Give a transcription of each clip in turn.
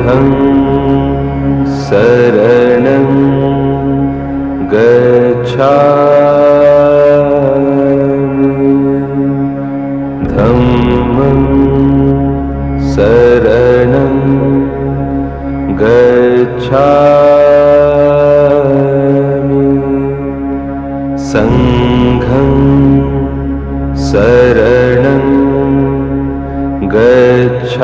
बुद्धं शरणं गच्छामि धम्मं शरणं गच्छामि संघं शरणं गच्छामि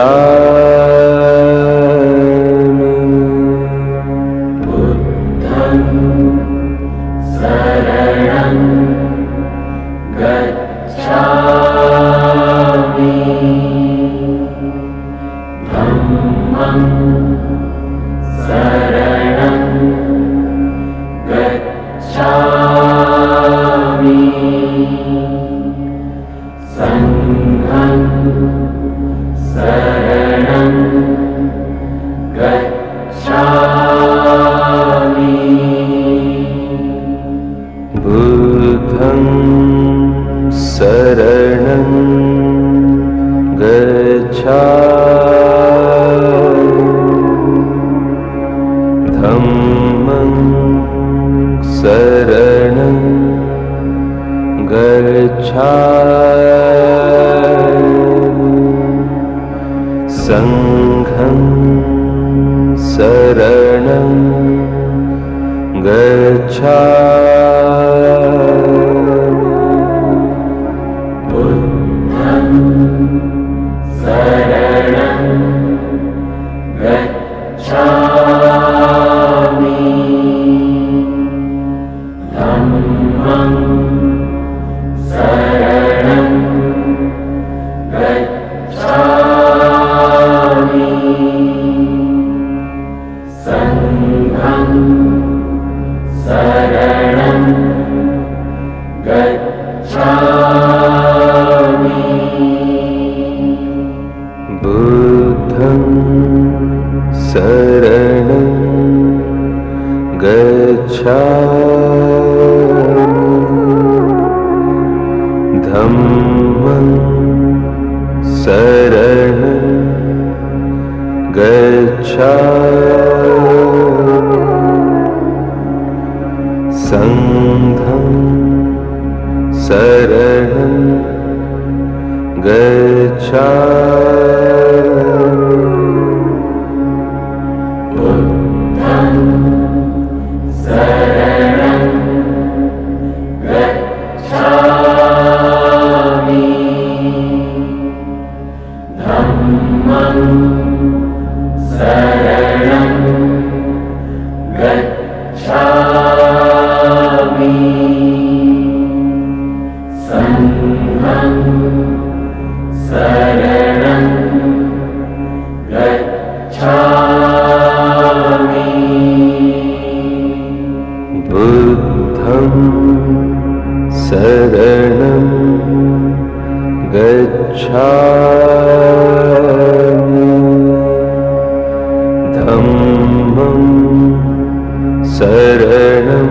बुद्धं शरणं गच्छामि धम्मं शरणं गच्छामि संघं शरणं गच्छामि बुद्धं शरणं गच्छामि धम्मं शरणं गच्छामि संघं शरणं गच्छामि बुद्धं शरणं गच्छामि धम्मं शरणं गच्छामि संघं शरणं गच्छामि बुद्धं शरणं गच्छामि धम्मं शरणं गच्छामि संघं शरणं गच्छामि बुद्धं शरणं गच्छामि धम्मं शरणं गच्छामि संघं शरणं गच्छामि बुद्धं शरणं गच्छामि धम्मं शरणं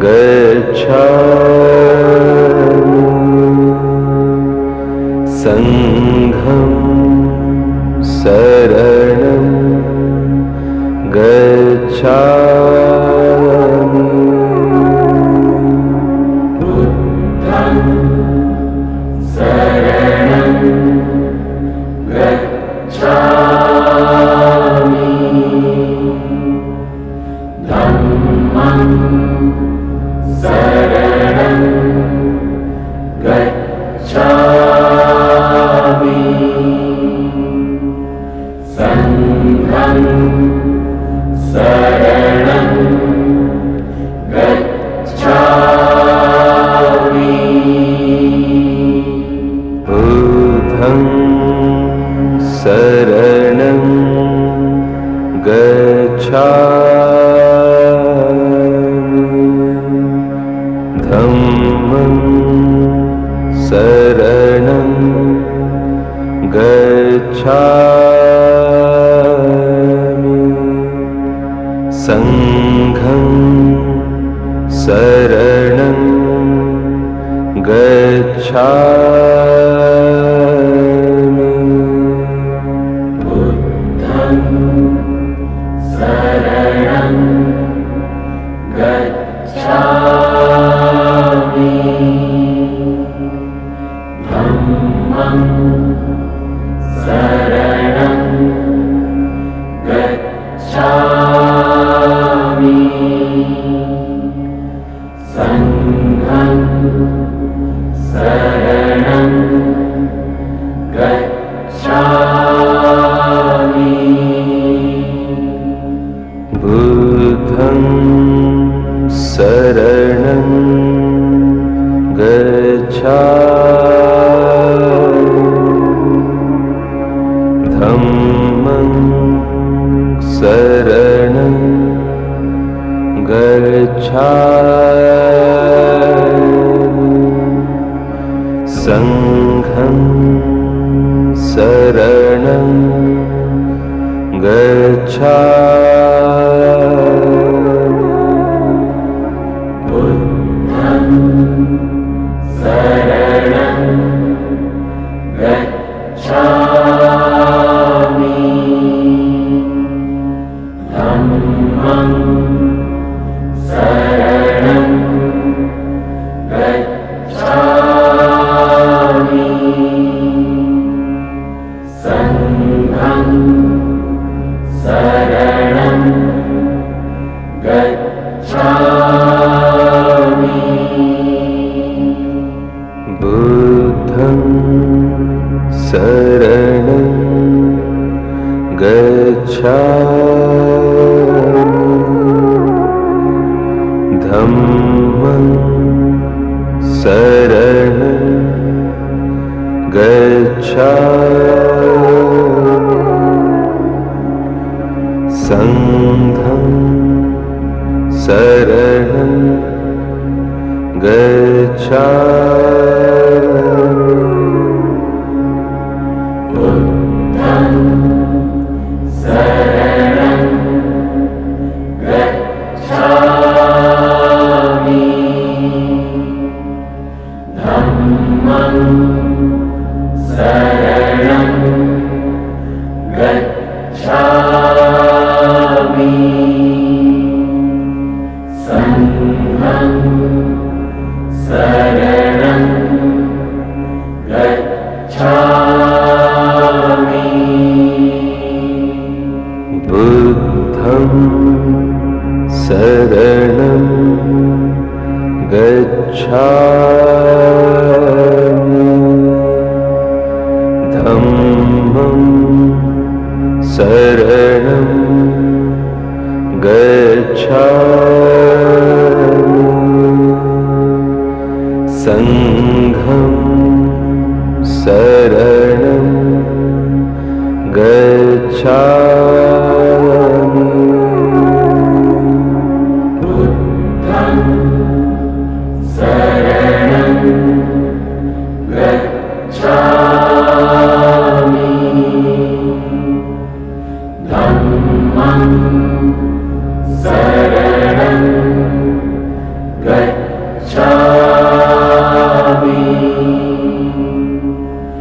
गच्छामि संघं शरणं गच्छामि बुद्धं शरणं गच्छामि धम्मं शरणं गच्छामि संघं शरणं गच्छामि बुद्धं शरणं गच्छामि धम्मं शरणं गच्छामि संघं शरणं गच्छामि बुद्धं शरणं गच्छामि धम्मं शरणं गच्छामि संघं शरणं गच्छामि बुद्धं शरणं गच्छामि धम्मं शरणं गच्छामि संघं शरणं गच्छामि बुद्धं शरणं गच्छामि धम्मं शरणं गच्छामि संघं शरणं गच्छामि बुद्धं शरणं गच्छामि धम्मं शरणं गच्छामि संघं शरणं गच्छामि बुद्धं शरणं गच्छामि धम्मं शरणं गच्छामि संघं शरणं गच्छामि बुद्धं शरणं गच्छामि धम्मं शरणं गच्छामि संघं शरणं गच्छामि बुद्धं शरणं गच्छामि धम्मं शरणं गच्छामि संघं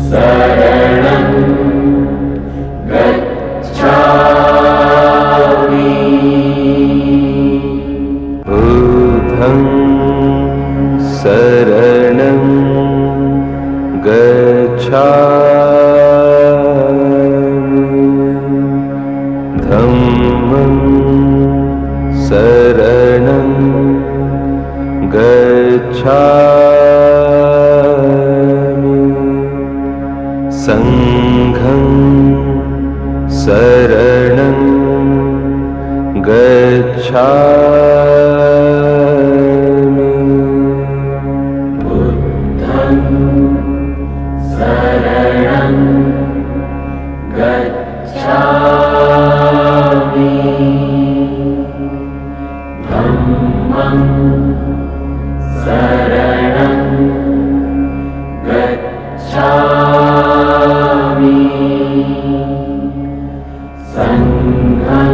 शरणं गच्छामि बुद्धं शरणं गच्छामि धम्मं शरणं गच्छामि संघं शरणं गच्छामि बुद्धं शरणं गच्छामि धम्मं शरणं गच्छामि संघं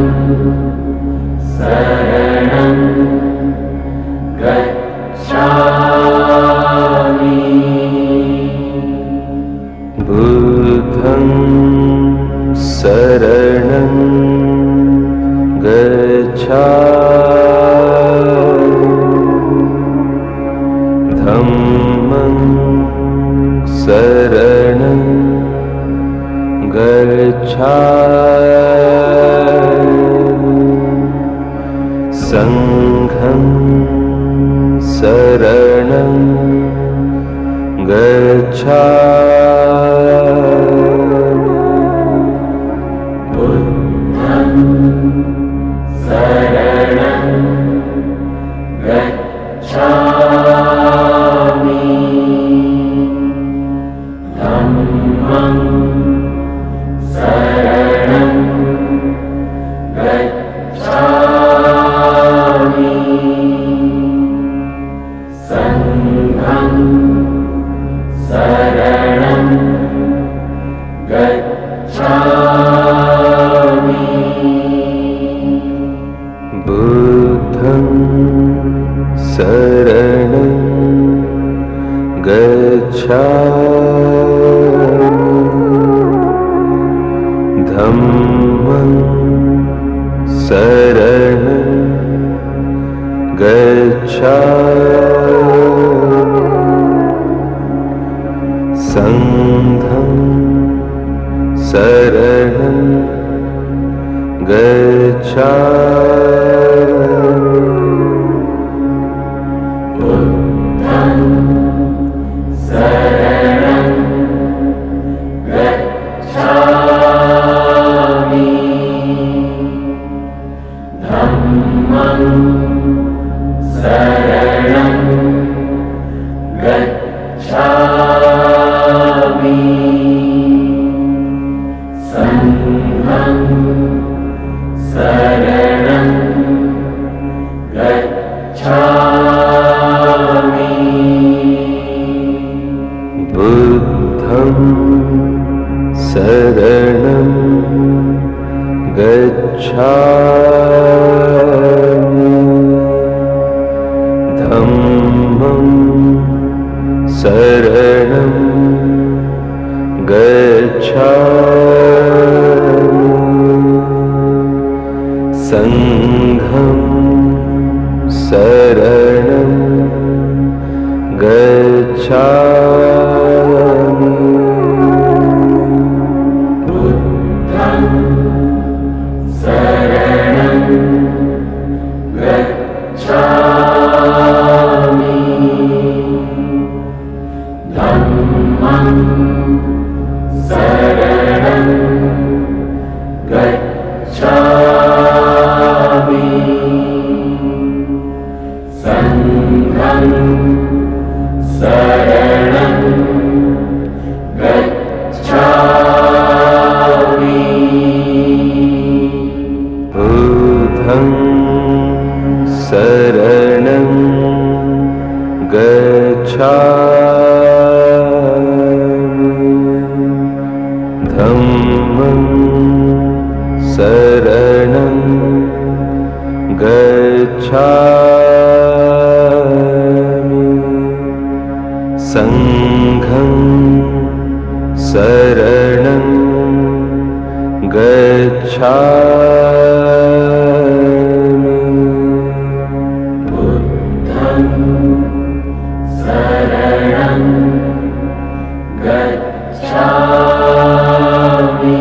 शरणं गच्छामि बुद्धं शरणं गच्छामि धम्मं शरणं गच्छामि संघं शरणं गच्छामि बुद्धं शरणं गच्छामि धम्मं शरणं गच्छामि संघं शरणं गच्छामि बुद्धं शरणं गच्छामि धम्मं शरणं गच्छामि संघं शरणं गच्छामि बुद्धं शरणं गच्छामि धम्मं शरणं गच्छामि संघं शरणं गच्छामि बुद्धं शरणं गच्छामि धम्मं शरणं गच्छामि संघं शरणं गच्छामि बुद्धं शरणं गच्छामि धम्मं शरणं गच्छामि संघं शरणं गच्छामि बुद्धं शरणं गच्छामि धम्मं शरणं गच्छामि संघं शरणं गच्छामि बुद्धं शरणं गच्छामि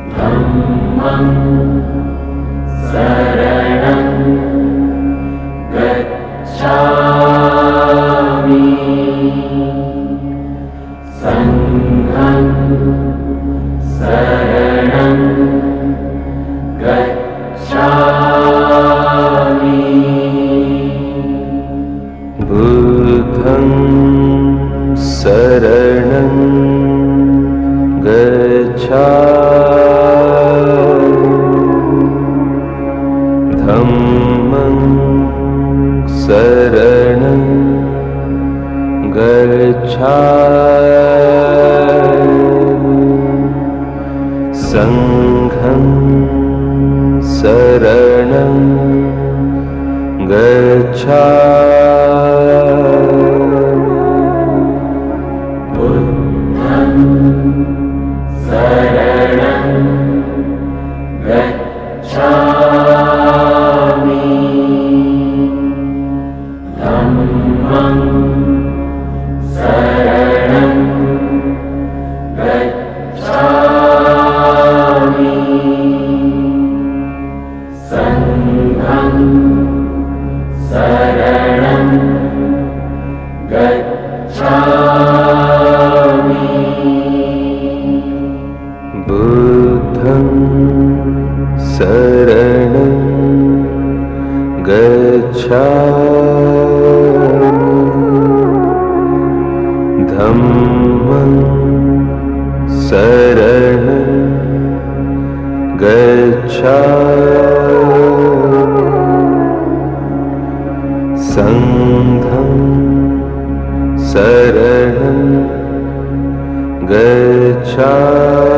धम्मं शरणं गच्छामि संघं शरणं गच्छामि बुद्धं शरणं गच्छामि धम्मं शरणं गच्छामि संघं शरणं गच्छामि बुद्धं शरणं बुद्धं शरणं गच्छामि धम्मं शरणं गच्छामि संघं शरणं गच्छामि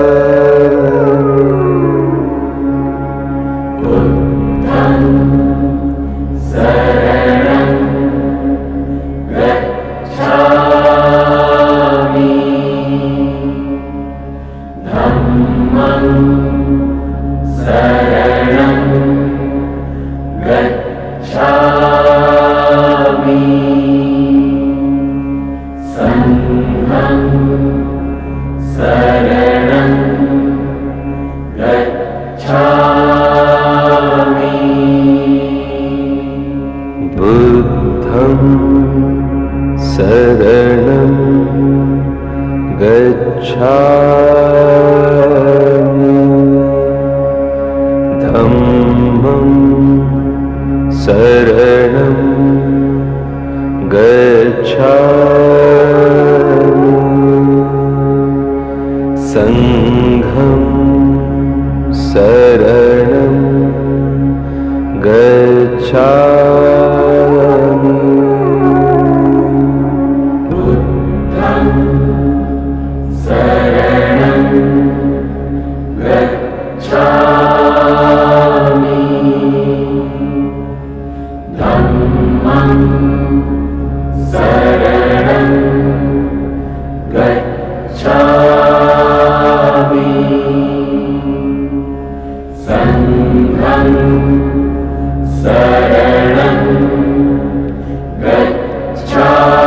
बुद्धं शरणं गच्छामि धम्मं शरणं गच्छामि संघं शरणं गच्छामि बुद्धं शरणं गच्छामि धम्मं शरणं गच्छामि संघं शरणं गच्छामि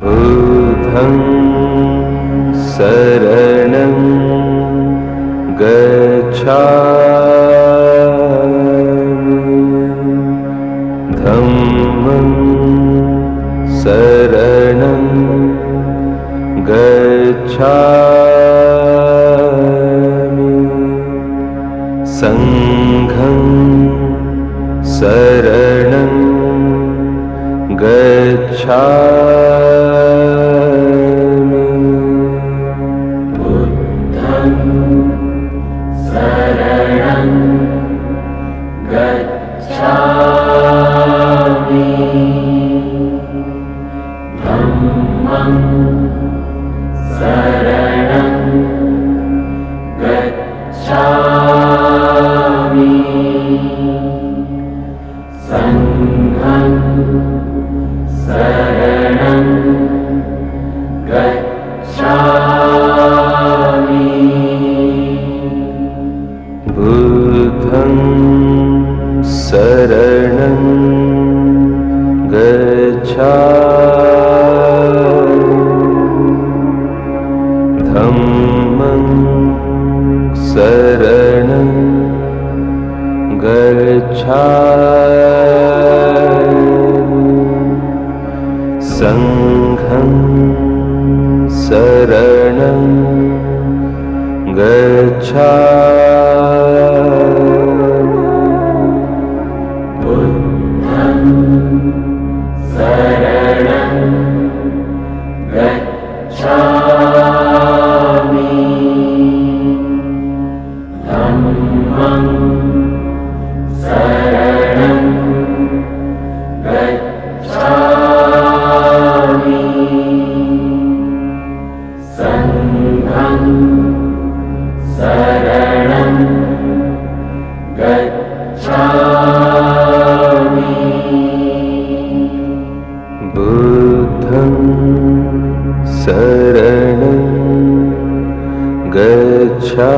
बुद्धं शरणं गच्छामि धम्मं शरणं गच्छामि संघं शरणं गच्छामि बुद्धं शरणं गच्छामि धम्मं शरणं गच्छामि संघं शरणं गच्छामि बुद्धं शरणं गच्छामि धम्मं शरणं गच्छामि संघं शरणं गच्छामि बुद्धं शरणं गच्छामि धम्मं शरणं गच्छामि संघं शरणं गच्छामि बुद्धं शरणं गच्छामि धम्मं शरणं गच्छामि संघं शरणं गच्छामि बुद्धं शरणं गच्छामि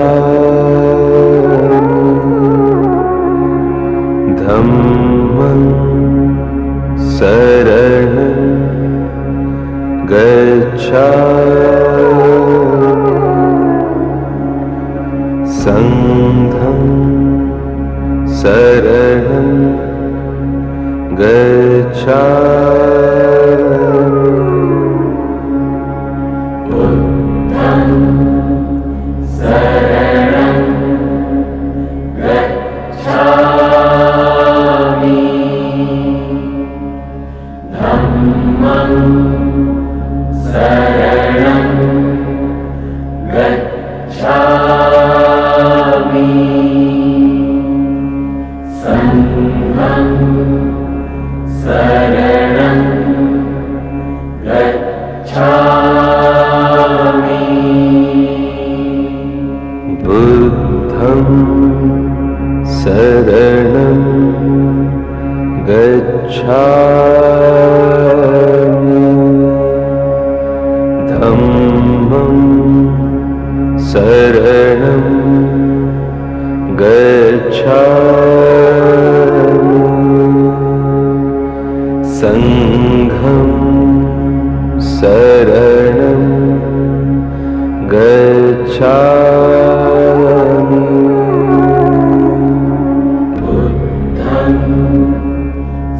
धम्मं शरणं गच्छामि संघं शरणं गच्छामि शरणं गच्छामि धम्मं शरणं गच्छामि संघं शरणं गच्छामि बुद्धं शरणं गच्छामि धम्मं शरणं गच्छामि संघं शरणं गच्छामि बुद्धं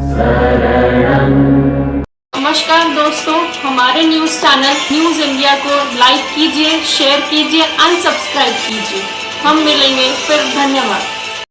शरणं। नमस्कार दोस्तों, हमारे न्यूज़ चैनल न्यूज़ इंडिया को लाइक कीजिए, शेयर कीजिए, अनसब्सक्राइब कीजिए। हम मिलेंगे फिर। धन्यवाद।